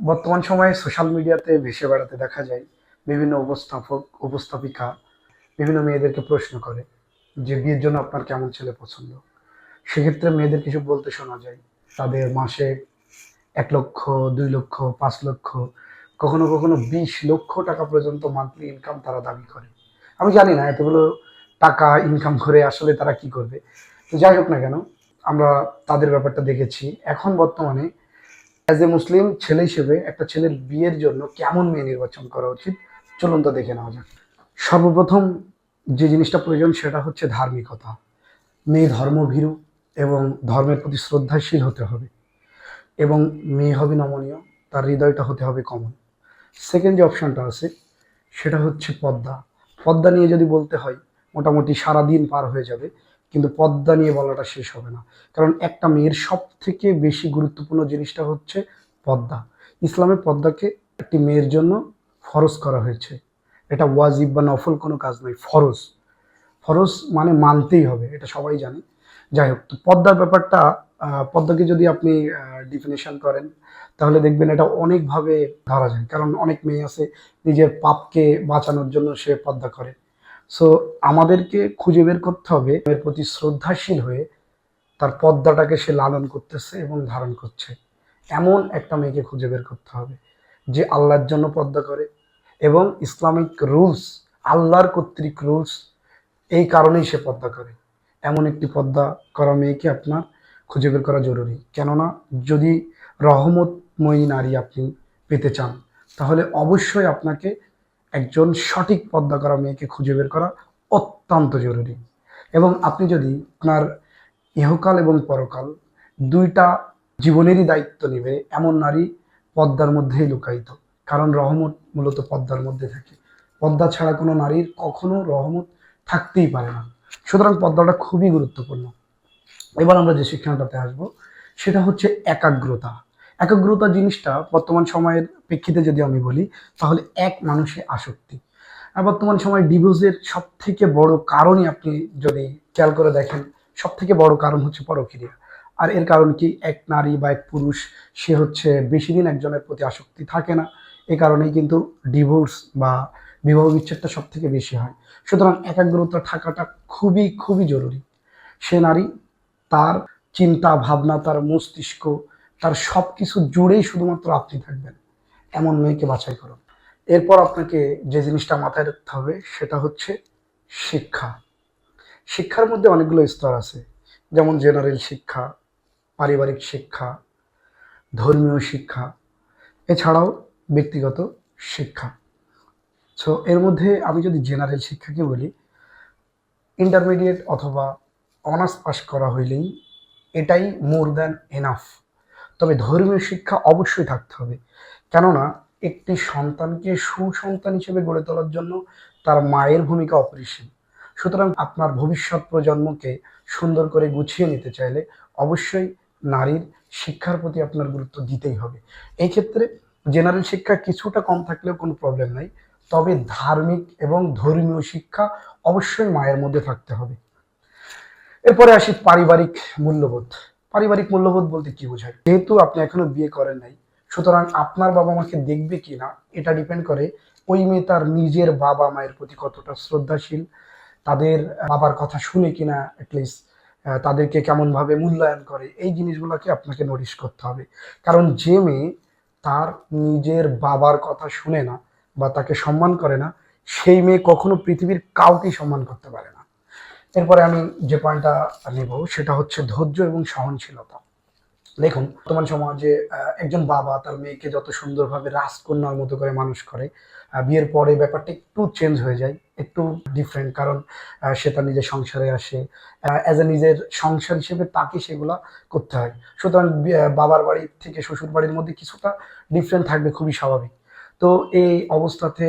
বর্তমান সময়ে সোশ্যাল মিডিয়াতে ভেসে বেড়াতে দেখা যায় বিভিন্ন উপস্থাপিকা বিভিন্ন মেয়েদেরকে প্রশ্ন করে যে বিয়ের জন্য আপনার কেমন ছেলে পছন্দ। সেক্ষেত্রে মেয়েদের কিছু বলতে শোনা যায় তাদের মাসে 1 লক্ষ, 2 লক্ষ, 5 লক্ষ, কখনো কখনো 20 লক্ষ টাকা পর্যন্ত মান্থলি ইনকাম তারা দাবি করে। আমি জানি না এতগুলো টাকা ইনকাম করে আসলে তারা কি করবে। তো যাই হোক না কেন, আমরা তাদের ব্যাপারটা দেখেছি। এখন বর্তমানে অ্যাজ এ মুসলিম ছেলে হিসেবে একটা ছেলের বিয়ের জন্য কেমন মেয়ে নির্বাচন করা উচিত, চলুন তো দেখে নেওয়া যাক। সর্বপ্রথম যে জিনিসটা প্রয়োজন সেটা হচ্ছে ধার্মিকতা। মেয়ে ধর্মভীরু এবং ধর্মের প্রতি শ্রদ্ধাশীল হতে হবে, এবং মেয়ে হবে নমনীয়, তার হৃদয়টা হতে হবে কমন। সেকেন্ড যে অপশনটা আছে সেটা হচ্ছে পর্দা। পর্দা নিয়ে যদি বলতে হয় মোটামুটি সারা দিন পার হয়ে যাবে, কিন্তু পর্দা নিয়ে বলাটা শেষ হবে না। কারণ একটা মেয়ের সব থেকে বেশি গুরুত্বপূর্ণ জিনিসটা হচ্ছে পর্দা। ইসলামে পর্দাকে একটি মেয়ের জন্য ফরজ করা হয়েছে। এটা ওয়াজিব বা নফল কোনো কাজ নয়, ফরজ। ফরজ মানে মানতেই হবে, এটা সবাই জানে। যাই হোক, তো পর্দার ব্যাপারটা, পর্দাকে যদি আপনি ডিফিনেশন করেন তাহলে দেখবেন এটা অনেকভাবে ধরা যায়। কারণ অনেক মেয়ে আছে নিজের পাপকে বাঁচানোর জন্য সে পর্দা করে। সো আমাদেরকে খুঁজে বের করতে হবে এর প্রতি শ্রদ্ধাশীল হয়ে তার পর্দাটাকে সে লালন করতেছে এবং ধারণ করছে এমন একটা মেয়েকে খুঁজে বের করতে হবে যে আল্লাহর জন্য পর্দা করে এবং ইসলামিক রুলস, আল্লাহর কর্তৃক রুলস, এই কারণেই সে পর্দা করে। এমন একটি পর্দা করা মেয়েকে আপনার খুঁজে বের করা জরুরি। কেননা যদি রহমতময়ী নারী আপনি পেতে চান তাহলে অবশ্যই আপনাকে একজন সঠিক পর্দা করা মেয়েকে খুঁজে বের করা অত্যন্ত জরুরি। এবং আপনি যদি আপনার ইহকাল এবং পরকাল দুইটা জীবনেরই দায়িত্ব নেবে এমন নারী পর্দার মধ্যেই লুকায়িত। কারণ রহমত মূলত পর্দার মধ্যে থাকে। পর্দা ছাড়া কোনো নারীর কখনো রহমত থাকতেই পারে না। সুতরাং পর্দাটা খুবই গুরুত্বপূর্ণ। এবার আমরা যে শিক্ষাটাতে আসবো সেটা হচ্ছে একাগ্রতা। একাগ্রতা জিনিসটা বর্তমান সময়ের প্রেক্ষিতে যদি আমি বলি তাহলে এক মানুষে আসক্তি। আর বর্তমান সময় ডিভোর্সের সব থেকে বড় কারণই আপনি যদি খেয়াল করে দেখেন, সব থেকে বড় কারণ হচ্ছে পরকীয়া। আর এর কারণ কি, এক নারী বা এক পুরুষ সে হচ্ছে বেশি দিন একজনের প্রতি আসক্তি থাকে না। এ কারণেই কিন্তু ডিভোর্স বা বিবাহ বিচ্ছেদটা সব থেকে বেশি হয়। সুতরাং একাগ্রতা থাকাটা খুবই খুবই জরুরি। সে নারী, তার চিন্তা ভাবনা, তার মস্তিষ্ক, তার সব কিছু জুড়েই শুধুমাত্র আপনি থাকবেন এমন মেয়েকে বাছাই করুন। এরপর আপনাকে যে জিনিসটা মাথায় রাখতে হবে সেটা হচ্ছে শিক্ষা। শিক্ষার মধ্যে অনেকগুলো স্তর আছে, যেমন জেনারেল শিক্ষা, পারিবারিক শিক্ষা, ধর্মীয় শিক্ষা, এছাড়াও ব্যক্তিগত শিক্ষা। সো এর মধ্যে আমি যদি জেনারেল শিক্ষাকে বলি, ইন্টারমিডিয়েট অথবা অনার্স পাস করা হইলেই এটাই মোর দ্যান এনাফ। তবে ধর্মীয় শিক্ষা অবশ্যই থাকতে হবে। কেননা একটি সন্তানকে সুসন্তান হিসেবে গড়ে তোলার জন্য তার মায়ের ভূমিকা অপরিসীম। সুতরাং আপনার ভবিষ্যৎ প্রজন্মকে সুন্দর করে গুছিয়ে নিতে চাইলে অবশ্যই নারীর শিক্ষার প্রতি আপনার গুরুত্ব দিতেই হবে। এই ক্ষেত্রে জেনারেল শিক্ষা কিছুটা কম থাকলেও কোনো প্রবলেম নাই, তবে ধার্মিক এবং ধর্মীয় শিক্ষা অবশ্যই মায়ের মধ্যে থাকতে হবে। এরপরে আসি পারিবারিক মূল্যবোধ। পারিবারিক মূল্যবোধ বলতে কি বোঝায়? যেহেতু আপনি এখনো বিয়ে করেন নাই, সুতরাং আপনার বাবা মাকে দেখবে কিনা এটা ডিপেন্ড করে ওই মেয়ে তার নিজের বাবা মায়ের প্রতি কতটা শ্রদ্ধাশীল, তাদের বাবার কথা শুনে কিনা অ্যাটলিস্ট, তাদেরকে কেমন ভাবে মূল্যায়ন করে, এই জিনিসগুলোকে আপনাকে নোটিশ করতে হবে। কারণ যে মেয়ে তার নিজের বাবার কথা শুনে না বা তাকে সম্মান করে না, সেই মেয়ে কখনো পৃথিবীর কাউকেই সম্মান করতে পারে না। এরপরে আমি যে পয়েন্টটা নেব সেটা হচ্ছে ধৈর্য এবং সহনশীলতা। দেখুন, বর্তমান সমাজে একজন বাবা তার মেয়েকে যত সুন্দরভাবে রাজকন্যার মতো করে মানুষ করে, বিয়ের পরে ব্যাপারটা একটু চেঞ্জ হয়ে যায়, একটু ডিফারেন্ট। কারণ সে তার নিজের সংসারে আসে, অ্যাজ এ নিজের সংসার হিসেবে তাকে সেগুলা করতে হয়। সুতরাং বাবার বাড়ি থেকে শ্বশুর বাড়ির মধ্যে কিছুটা ডিফারেন্ট থাকবে, খুবই স্বাভাবিক। তো এই অবস্থাতে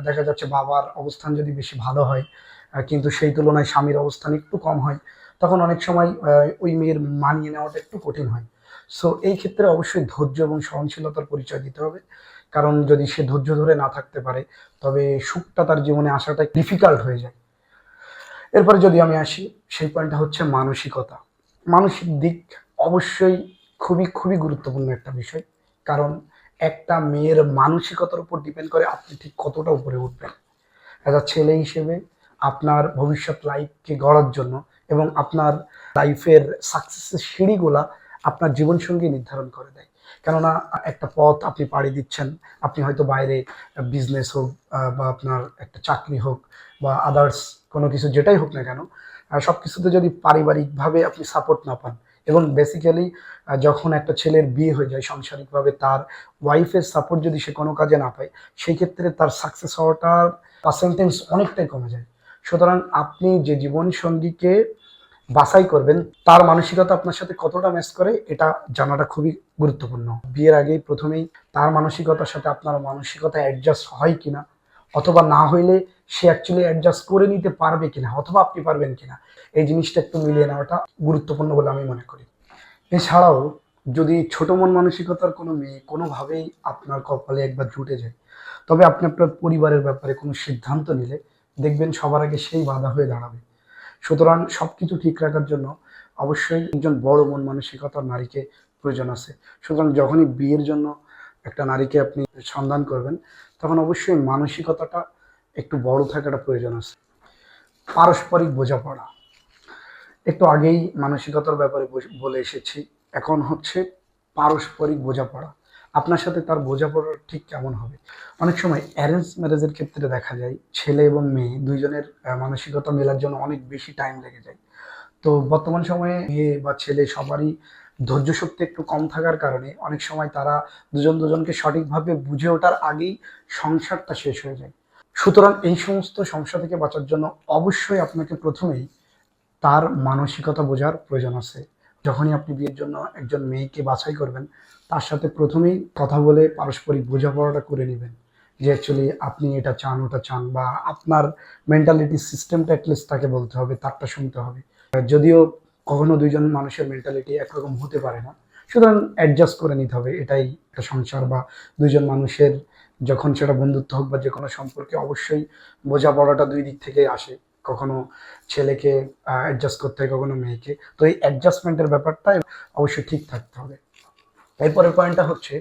দেখা যাচ্ছে বাবার অবস্থান যদি বেশি ভালো হয়, কিন্তু সেই তুলনায় স্বামীর অবস্থান একটু কম হয়, তখন অনেক সময় ওই মেয়ের মানিয়ে নেওয়াটা একটু কঠিন হয়। সো এই ক্ষেত্রে অবশ্যই ধৈর্য এবং সহনশীলতার পরিচয় দিতে হবে। কারণ যদি সে ধৈর্য ধরে না থাকতে পারে তবে সুখটা তার জীবনে আসাটা ডিফিকাল্ট হয়ে যায়। এরপরে যদি আমি আসি, সেই পয়েন্টটা হচ্ছে মানসিকতা। মানসিক দিক অবশ্যই খুবই খুবই গুরুত্বপূর্ণ একটা বিষয়। কারণ একটা মেয়ের মানসিকতার উপর ডিপেন্ড করে আপনি ঠিক কতটা উপরে উঠবেন। অ্যাজ আ ছেলে হিসেবে আপনার ভবিষ্যৎ লাইফকে গড়ার জন্য এবং আপনার লাইফের সাকসেসের সিঁড়িগুলা আপনার জীবনসঙ্গী নির্ধারণ করে দেয়। কেননা একটা পথ আপনি পাড়ি দিচ্ছেন, আপনি হয়তো বাইরে বিজনেস হোক বা আপনার একটা চাকরি হোক বা আদার্স কোনো কিছু যেটাই হোক না কেন, সব কিছুতে যদি পারিবারিকভাবে আপনি সাপোর্ট না পান এবং বেসিক্যালি যখন একটা ছেলের বিয়ে হয়ে যায় সাংসারিকভাবে, তার ওয়াইফের সাপোর্ট যদি সে কোনো কাজে না পায়, সেই ক্ষেত্রে তার সাকসেস হওয়াটার পার্সেন্টেজ অনেকটাই কমে যায়। সুতরাং আপনি যে জীবন সঙ্গীকে বাছাই করবেন তার মানসিকতা আপনার সাথে কতটা ম্যাচ করে এটা জানাটা খুবই গুরুত্বপূর্ণ। বিয়ের আগেই প্রথমেই তার মানসিকতার সাথে আপনার মানসিকতা অ্যাডজাস্ট হয় কিনা, অথবা না হইলে সে অ্যাকচুয়ালি অ্যাডজাস্ট করে নিতে পারবে কিনা, অথবা আপনি পারবেন কিনা, এই জিনিসটা একটু মিলিয়ে নেওয়াটা গুরুত্বপূর্ণ বলে আমি মনে করি। এছাড়াও যদি ছোট মন মানসিকতার কোনো মেয়ে কোনোভাবেই আপনার কপালে একবার জুটে যায়, তবে আপনি আপনার পরিবারের ব্যাপারে কোনো সিদ্ধান্ত নিলে দেখবেন সবার আগে সেই বাধা হয়ে দাঁড়াবে। সুতরাং সবকিছু ঠিক রাখার জন্য অবশ্যই একজন বড় মন মানসিকতার নারীকে প্রয়োজন আছে। সুতরাং যখনই বিয়ের জন্য একটা নারীকে আপনি সন্ধান করবেন, তখন অবশ্যই মানসিকতাটা একটু বড় থাকাটা প্রয়োজন আছে। পারস্পরিক বোঝাপড়া, একটু আগেই মানসিকতার ব্যাপারে বলে এসেছি, এখন হচ্ছে পারস্পরিক বোঝাপড়া। আপনার সাথে তার বোঝাপড়া ঠিক কেমন হবে? অনেক সময় অ্যারেঞ্জ ম্যারেজের ক্ষেত্রে দেখা যায় ছেলে এবং মেয়ে দুইজনের মানসিকতা মেলার জন্য অনেক বেশি টাইম লেগে যায়। তো বর্তমান সময়ে মেয়ে বা ছেলে সবারই ধৈর্য শক্তি একটু কম থাকার কারণে অনেক সময় তারা দুজন দুজনকে সঠিকভাবে বুঝে ওঠার আগেই সংসারটা শেষ হয়ে যায়। সুতরাং এই সমস্ত সমস্যা থেকে বাঁচার জন্য অবশ্যই আপনাকে প্রথমেই তার মানসিকতা বোঝার প্রয়োজন আছে। যখনই আপনি বিয়ের জন্য একজন মেয়েকে বাছাই করবেন, তার সাথে প্রথমেই কথা বলে পারস্পরিক বোঝাপড়াটা করে নেবেন যে অ্যাকচুয়ালি আপনি এটা চান ওটা চান, বা আপনার মেন্টালিটি সিস্টেমটা অ্যাটলিস্ট তাকে বলতে হবে, তারটা শুনতে হবে। যদিও কখনো দুইজন মানুষের মেন্টালিটি একরকম হতে পারে না, সুতরাং অ্যাডজাস্ট করে নিতে হবে। এটাই একটা সংসার বা দুইজন মানুষের, যখন সেটা বন্ধুত্ব হোক বা যে কোনো সম্পর্কে, অবশ্যই বোঝাপড়াটা দুই দিক থেকেই আসে। কখনো ছেলেকে অ্যাডজাস্ট করতে হয়, কখনো মেয়েকে। তো এই অ্যাডজাস্টমেন্টের ব্যাপারটা অবশ্যই ঠিক থাকতে হবে। এরপরের পয়েন্টটা হচ্ছে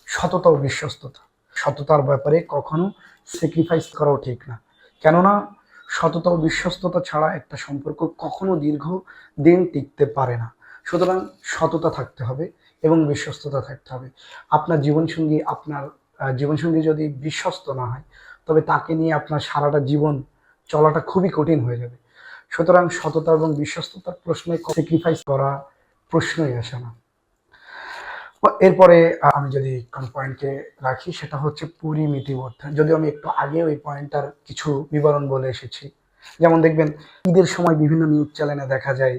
সততা ও বিশ্বস্ততা। সততার ব্যাপারে কখনো স্যাক্রিফাইস করাও ঠিক না, কেননা সততা ও বিশ্বস্ততা ছাড়া একটা সম্পর্ক কখনো দীর্ঘ দিন টিকতে পারে না। সুতরাং সততা থাকতে হবে এবং বিশ্বস্ততা থাকতে হবে। আপনার জীবনসঙ্গী যদি বিশ্বস্ত না হয়, তবে তাকে নিয়ে আপনার সারাটা জীবন চলাটা খুবই কঠিন হয়ে যাবে। সুতরাং সততা এবং বিশ্বস্ততার প্রশ্নে স্যাক্রিফাইস করা প্রশ্নই আসে না। এরপরে আমি যদি কোন পয়েন্টকে রাখি, সেটা হচ্ছে পরিমিতিবোধ। যদিও আমি একটু আগে ওই পয়েন্টটার কিছু বিবরণ বলে এসেছি। যেমন দেখবেন ঈদের সময় বিভিন্ন নিউজ চ্যানেলে দেখা যায়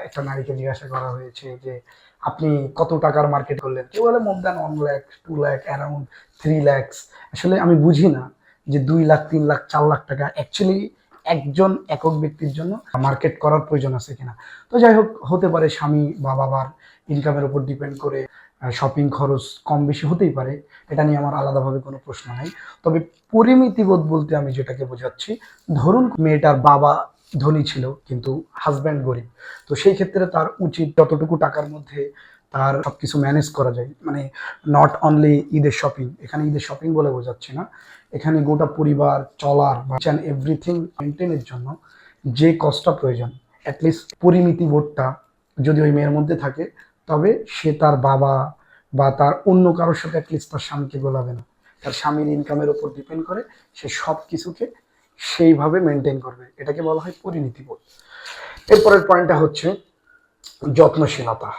একটা নারীকে জিজ্ঞাসা করা হয়েছে যে আপনি কত টাকার মার্কেট করলেন, কেউ বলে more than 1 lakh 2 lakh around 3 lakhs। আসলে আমি বুঝি না যে 2 লাখ 3 লাখ 4 লাখ টাকা অ্যাকচুয়ালি একজন একক ব্যক্তির জন্য মার্কেট করার প্রয়োজন আছে কিনা। তো যাই হোক, হতে পারে স্বামী বা বাবার ইনকামের উপর ডিপেন্ড করে শপিং খরচ কম বেশি হতেই পারে, এটা নিয়ে আমার আলাদাভাবে কোনো প্রশ্ন নাই। তবে পরিমিতিবোধ বলতে আমি যেটাকে বোঝাচ্ছি, ধরুন মেয়েটার বাবা ধনী ছিল কিন্তু হাজব্যান্ড গরিব, তো সেই ক্ষেত্রে তার উচিত যতটুকু টাকার মধ্যে তার সবকিছু ম্যানেজ করা যায়, মানে নট অনলি ঈদের শপিং, এখানে ঈদের শপিং বলে বোঝাচ্ছি না, এখানে গোটা পরিবার চলার বা এভরিথিং মেনটেনের জন্য যে কষ্টটা প্রয়োজন, অ্যাটলিস্ট পরিমিতিবোধটা যদি ওই মেয়ের মধ্যে থাকে, তবে সে তার বাবা বা তার অন্য কারোর সাথে অ্যাটলিস্ট তার স্বামীকে গোলাবে না। তার স্বামীর ইনকামের উপর ডিপেন্ড করে সে সব কিছুকে সেইভাবে মেনটেন করবে, এটাকে বলা হয় পরিণতিবোধ। এরপরের পয়েন্টটা হচ্ছে যত্নশীলতা।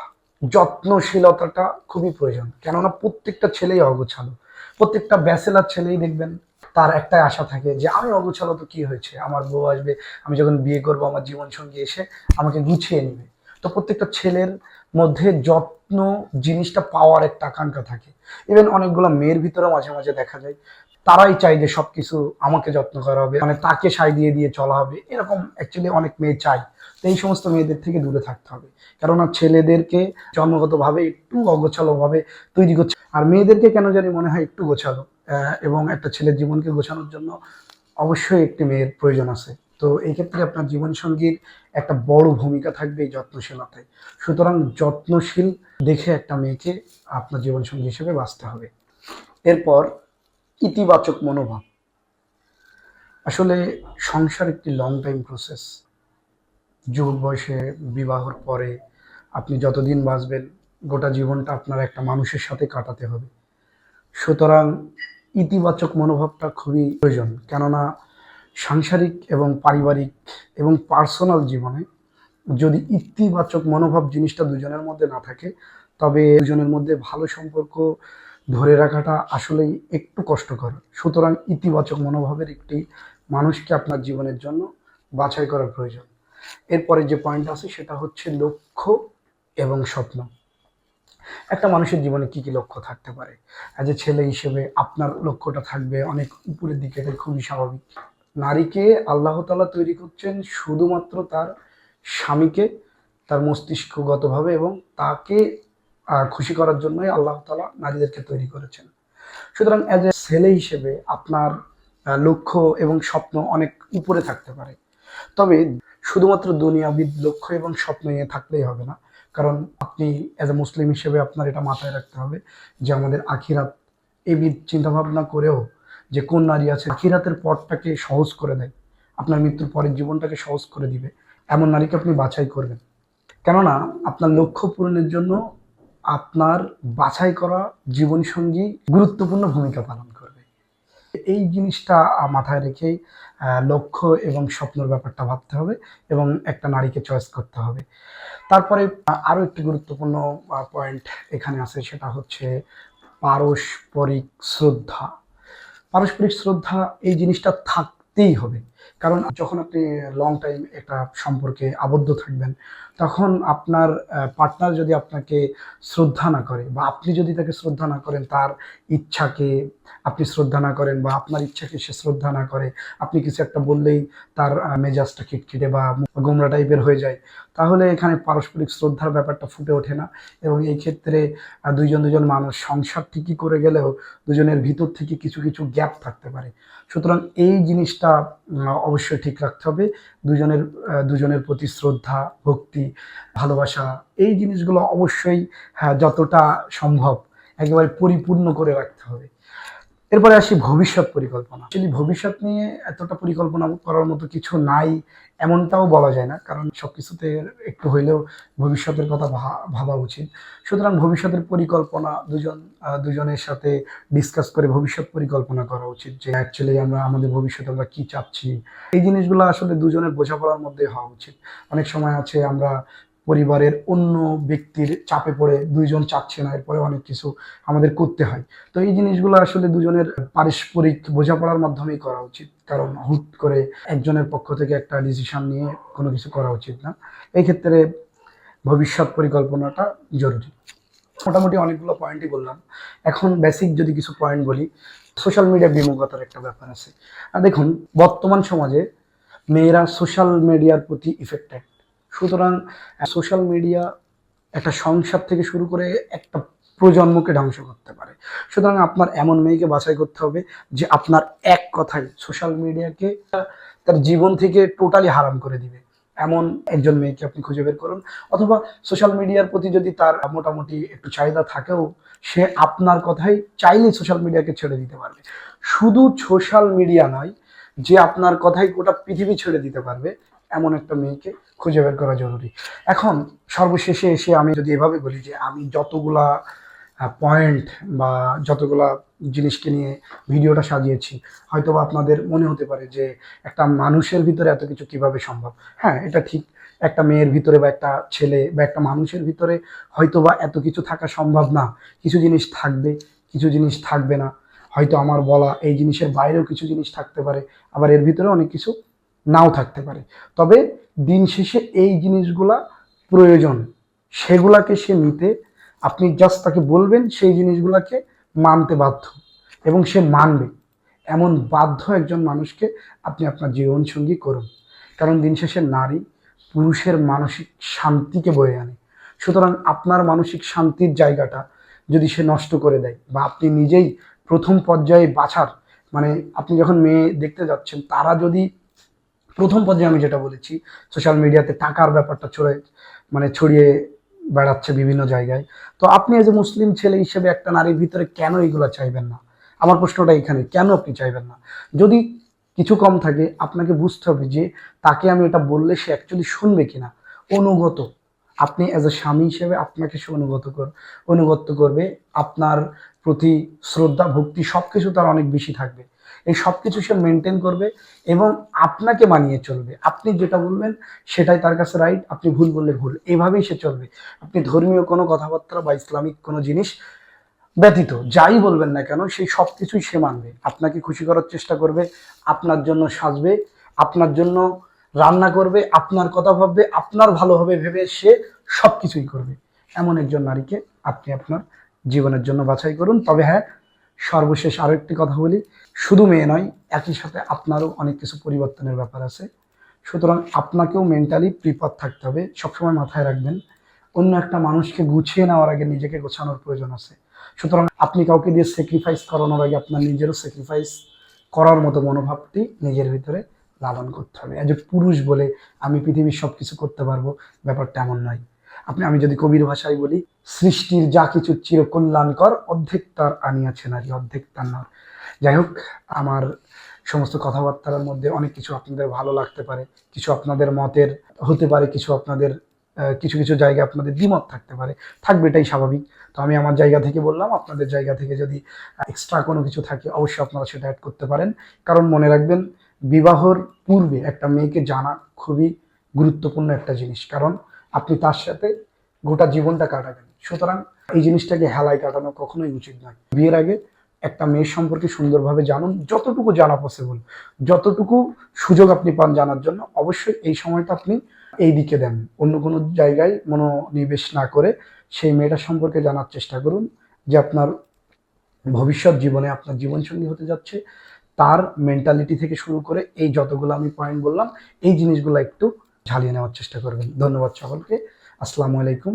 যত্নশীলতাটা খুবই প্রয়োজন, কেননা প্রত্যেকটা ছেলেই অগোছালো। প্রত্যেকটা ব্যাচেলার ছেলেই দেখবেন তার একটাই আশা থাকে যে আমি অগোছালো তো কি হয়েছে, আমার বউ আসবে, আমি যখন বিয়ে করবো আমার জীবন সঙ্গী এসে আমাকে গুছিয়ে নেবে। তো প্রত্যেকটা ছেলের মধ্যে যত্ন জিনিসটা পাওয়ার একটা আকাঙ্ক্ষা থাকে। ইভেন অনেকগুলো মেয়ের ভিতরেও মাঝে মাঝে দেখা যায় তারাই চায় যে সবকিছু আমাকে যত্ন করা হবে, মানে তাকে সায় দিয়ে দিয়ে চলা হবে, এরকম অ্যাকচুয়ালি অনেক মেয়ে চায়। তো এই সমস্ত মেয়েদের থেকে দূরে থাকতে হবে, কেননা ছেলেদেরকে জন্মগতভাবে একটু অগোছালো ভাবে তৈরি করছে, আর মেয়েদেরকে কেন জানি মনে হয় একটু গোছালো। এবং একটা ছেলের জীবনকে গোছানোর জন্য অবশ্যই একটি মেয়ের প্রয়োজন আছে। তো এই ক্ষেত্রে আপনার জীবনসঙ্গীর একটা বড় ভূমিকা থাকবে এই যত্নশীলতায়। সুতরাং যত্নশীল দেখে একটা মেয়েকে আপনার জীবনসঙ্গী হিসেবে বাঁচতে হবে। এরপর ইতিবাচক মনোভাব। আসলে সংসার একটি লং টাইম প্রসেস। যুবক বয়সে বিবাহর পরে আপনি যতদিন বাঁচবেন গোটা জীবনটা আপনার একটা মানুষের সাথে কাটাতে হবে। সুতরাং ইতিবাচক মনোভাবটা খুবই প্রয়োজন, কেননা সাংসারিক এবং পারিবারিক এবং পার্সোনাল জীবনে যদি ইতিবাচক মনোভাব জিনিসটা দুজনের মধ্যে না থাকে, তবে দুজনের মধ্যে ভালো সম্পর্ক ধরে রাখাটা আসলেই একটু কষ্টকর। সুতরাং ইতিবাচক মনোভাবের একটি মানুষকে আপনার জীবনের জন্য বাছাই করা প্রয়োজন। এরপরে যে পয়েন্ট আছে সেটা হচ্ছে লক্ষ্য এবং স্বপ্ন। একটা মানুষের জীবনে কি কি লক্ষ্য থাকতে পারে? অ্যাজ এ ছেলে হিসেবে আপনার লক্ষ্যটা থাকবে অনেক উপরের দিকে, এটা খুবই স্বাভাবিক। নারীকে আল্লাহ তাআলা তৈরি করছেন শুধুমাত্র তার স্বামীকে তার মস্তিষ্কগতভাবে এবং তাকে খুশি করার জন্যই আল্লাহ তাআলা নারীদেরকে তৈরি করেছেন। সুতরাং অ্যাজ এ ছেলে হিসেবে আপনার লক্ষ্য এবং স্বপ্ন অনেক উপরে থাকতে পারে। তবে শুধুমাত্র দুনিয়াবিদ লক্ষ্য এবং স্বপ্ন নিয়ে থাকলেই হবে না, কারণ আপনি অ্যাজ এ মুসলিম হিসেবে আপনার এটা মাথায় রাখতে হবে যে আমাদের আখিরাত, এবিধ চিন্তাভাবনা করেও যে কোন নারী আছে আখিরাতের পথটাকে সহজ করে দেয়, আপনার মৃত্যুর পরের জীবনটাকে সহজ করে দিবে, এমন নারীকে আপনি বাছাই করবেন। কেননা আপনার লক্ষ্য পূরণের জন্য আপনার বাছাই করা জীবনসঙ্গী গুরুত্বপূর্ণ ভূমিকা পালন করবে। এই জিনিসটা মাথায় রেখেই লক্ষ্য এবং স্বপ্নের ব্যাপারটা ভাবতে হবে এবং একটা নারীকে চয়েস করতে হবে। তারপরে আরও একটি গুরুত্বপূর্ণ পয়েন্ট এখানে আছে, সেটা হচ্ছে পারস্পরিক শ্রদ্ধা। পারস্পরিক শ্রদ্ধা এই জিনিসটা থাকতেই হবে, কারণ যখন আপনি লং টাইম একটা সম্পর্কে আবদ্ধ থাকবেন, তখন আপনার পার্টনার যদি আপনাকে শ্রদ্ধা না করে বা আপনি যদি তাকে শ্রদ্ধা না করেন, তার ইচ্ছাকে আপনি শ্রদ্ধা না করেন বা আপনার ইচ্ছাকে সে শ্রদ্ধা না করে, আপনি কিছু একটা বললেই তার মেজাজটা খিটখিটে বা গোমরা টাইপের হয়ে যায়, তাহলে এখানে পারস্পরিক শ্রদ্ধার ব্যাপারটা ফুটে ওঠে না। এবং এই ক্ষেত্রে দুজন মানুষ সংসার ঠিকই করে গেলেও দুজনের ভিতর থেকে কিছু কিছু গ্যাপ থাকতে পারে। সুতরাং এই জিনিসটা অবশ্যই ঠিক রাখতে হবে। দুজনের প্রতি শ্রদ্ধা, ভক্তি, ভালোবাসা, এই জিনিসগুলো অবশ্যই, হ্যাঁ, যতটা সম্ভব একেবারে পরিপূর্ণ করে রাখতে হবে। এরপরে আসি ভবিষ্যৎ পরিকল্পনা। অ্যাকচুয়ালি ভবিষ্যৎ নিয়ে এতটা পরিকল্পনা করার মতো কিছু নাই এমনটাও বলা যায় না, কারণ সবকিছুতে একটু হইলেও ভবিষ্যতের কথা ভাবা উচিত। সুতরাং ভবিষ্যতের পরিকল্পনা দুজনের সাথে ডিসকাস করে ভবিষ্যৎ পরিকল্পনা করা উচিত, যে অ্যাকচুয়ালি আমাদের ভবিষ্যতে আমরা কি চাচ্ছি। এই জিনিসগুলো আসলে দুজনের বোঝাপড়ার মধ্যে হওয়া উচিত। অনেক সময় আছে আমরা পরিবারের অন্য ব্যক্তির চাপে পড়ে দুইজন চাচ্ছে না, এরপরে অনেক কিছু আমাদের করতে হয়। তো এই জিনিসগুলো আসলে দুজনের পারস্পরিক বোঝাপড়ার মাধ্যমেই করা উচিত, কারণ হুট করে একজনের পক্ষ থেকে একটা ডিসিশন নিয়ে কোনো কিছু করা উচিত না। এই ক্ষেত্রে ভবিষ্যৎ পরিকল্পনাটা জরুরি। মোটামুটি অনেকগুলো পয়েন্টই বললাম। এখন বেসিক যদি কিছু পয়েন্ট বলি, সোশ্যাল মিডিয়া বিমুখতার একটা ব্যাপার আছে। আর দেখুন, বর্তমান সমাজে মেয়েরা সোশ্যাল মিডিয়ার প্রতি ইফেক্টেড। সুতরাং সোশ্যাল মিডিয়া একটা সংসার থেকে শুরু করে একটা প্রজন্মকে ধ্বংস করতে পারে। সুতরাং আপনার এমন মেয়েকে বাছাই করতে হবে যে আপনার এক কথায় সোশ্যাল মিডিয়াকে তার জীবন থেকে টোটালি হারাম করে দিবে, এমন একজন মেয়েকে আপনি খুঁজে বের করুন। অথবা সোশ্যাল মিডিয়ার প্রতি যদি তার মোটামুটি একটু চাহিদা থাকেও, সে আপনার কথাই চাইলেই সোশ্যাল মিডিয়াকে ছেড়ে দিতে পারবে। শুধু সোশ্যাল মিডিয়া নয়, যে আপনার কথাই গোটা পৃথিবী ছেড়ে দিতে পারবে, এমন একটা মেয়েকে খুঁজে বের করা জরুরি। এখন সর্বশেষে এসে আমি যদি এভাবে বলি যে আমি যতগুলা পয়েন্ট বা যতগুলা জিনিসকে নিয়ে ভিডিওটা সাজিয়েছি, হয়তোবা আপনাদের মনে হতে পারে যে একটা মানুষের ভিতরে এত কিছু কিভাবে সম্ভব। হ্যাঁ, এটা ঠিক, একটা মেয়ের ভিতরে বা একটা ছেলে বা একটা মানুষের ভিতরে হয়তোবা এত কিছু থাকা সম্ভব না। কিছু জিনিস থাকবে, কিছু জিনিস থাকবে না। হয়তো আমার বলা এই জিনিসের বাইরেও কিছু জিনিস থাকতে পারে, আবার এর ভিতরে অনেক কিছু নাও থাকতে পারে। তবে দিন শেষে এই জিনিসগুলা প্রয়োজন, সেগুলাকে সে নিতে, আপনি জাস্ট তাকে বলবেন, সেই জিনিসগুলাকে মানতে বাধ্য এবং সে মানবে, এমন বাধ্য একজন মানুষকে আপনি আপনার জীবনসঙ্গী করুন। কারণ দিন শেষে নারী পুরুষের মানসিক শান্তিকে বয়ে আনে। সুতরাং আপনার মানসিক শান্তির জায়গাটা যদি সে নষ্ট করে দেয়, বা আপনি নিজেই প্রথম পর্যায়ে বাছার, মানে আপনি যখন মেয়ে দেখতে যাচ্ছেন, তারা যদি প্রথম পর্যায়ে, আমি যেটা বলেছি, সোশ্যাল মিডিয়াতে টাকার ব্যাপারটা ছড়িয়ে বেড়াচ্ছে বিভিন্ন জায়গায়, তো আপনি এজ এ মুসলিম ছেলে হিসেবে একটা নারীর ভিতরে কেন এগুলো চাইবেন না? আমার প্রশ্নটা এখানে, কেন আপনি চাইবেন না? যদি কিছু কম থাকে, আপনাকে বুঝতে হবে যে তাকে আমি এটা বললে সে অ্যাকচুয়ালি শুনবে কিনা। অনুগত, আপনি অ্যাজ এ স্বামী হিসেবে আপনাকে সে অনুগত্য করবে, আপনার প্রতি শ্রদ্ধা ভক্তি সবকিছু তার অনেক বেশি থাকবে। এই সবকিছু সে মেনটেন করবে এবং আপনাকে মানিয়ে চলবে। আপনি যেটা বলবেন সেটাই তার কাছে রাইট, আপনি ভুল বললে ভুল, এভাবেই সে চলবে। আপনি ধর্মীয় কোনো কথাবার্তা বা ইসলামিক কোনো জিনিস ব্যতীত যাই বলবেন না কেন, সেই সব কিছুই সে মানবে। আপনাকে খুশি করার চেষ্টা করবে, আপনার জন্য সাজবে, আপনার জন্য রান্না করবে, আপনার কথা ভাববে, আপনার ভালো হবে ভেবে সে সব কিছুই করবে। এমন একজন নারীকে আপনি আপনার জীবনের জন্য বাছাই করুন। তবে হ্যাঁ, সর্বশেষ আরো একটি কথা বলি, শুধু মেয়ে নয়, একই সাথে আপনারও অনেক কিছু পরিবর্তনের ব্যাপার আছে। সুতরাং আপনাকেও মেন্টালি প্রিপেয়ার থাকতে হবে। সবসময় মাথায় রাখবেন, অন্য একটা মানুষকে গুছিয়ে নেওয়ার আগে নিজেকে গোছানোর প্রয়োজন আছে। সুতরাং আপনি কাউকে দিয়ে স্যাক্রিফাইস করানোর আগে আপনার নিজেরও স্যাক্রিফাইস করার মতো মনোভাবটি নিজের ভিতরে লালন করতে হবে। এজ এ পুরুষ বলে আমি পৃথিবীর সবকিছু করতে পারবো, ব্যাপারটা এমন নয়। আমি যদি কবির ভাষায় বলি, সৃষ্টির যা কিছু চিরকল্যাণকর, অর্ধেক তার আনিয়াছে নারী, অর্ধেক তার নর। যাই হোক, আমার সমস্ত কথাবার্তার মধ্যে অনেক কিছু আপনাদের ভালো লাগতে পারে, কিছু আপনাদের মতের হতে পারে, কিছু আপনাদের কিছু কিছু জায়গায় আপনাদের দ্বিমত থাকতে পারে, থাকবে, এটাই স্বাভাবিক। তো আমি আমার জায়গা থেকে বললাম, আপনাদের জায়গা থেকে যদি এক্সট্রা কোনো কিছু থাকে অবশ্যই আপনারা সেটা অ্যাড করতে পারেন। কারণ মনে রাখবেন, বিবাহর পূর্বে একটা মেয়েকে জানা খুবই গুরুত্বপূর্ণ একটা জিনিস, কারণ আপনি তার সাথে গোটা জীবনটা কাটাবেন। সুতরাং এই জিনিসটাকে হেলায় কাটানো কখনোই উচিত নয়। বিয়ের আগে একটা মেয়ের সম্পর্কে সুন্দরভাবে জানুন, যতটুকু জানা পসিবল, যতটুকু সুযোগ আপনি পান জানার জন্য, অবশ্যই এই সময়টা আপনি এই দিকে দেন। অন্য কোনো জায়গায় মনোনিবেশ না করে সেই মেয়েটার সম্পর্কে জানার চেষ্টা করুন, যে আপনার ভবিষ্যৎ জীবনে আপনার জীবনসঙ্গী হতে যাচ্ছে, তার মেন্টালিটি থেকে শুরু করে এই যতগুলো আমি পয়েন্ট বললাম, এই জিনিসগুলো একটু ঝালিয়ে নেওয়ার চেষ্টা করবেন। ধন্যবাদ সকলকে। আসসালামু আলাইকুম।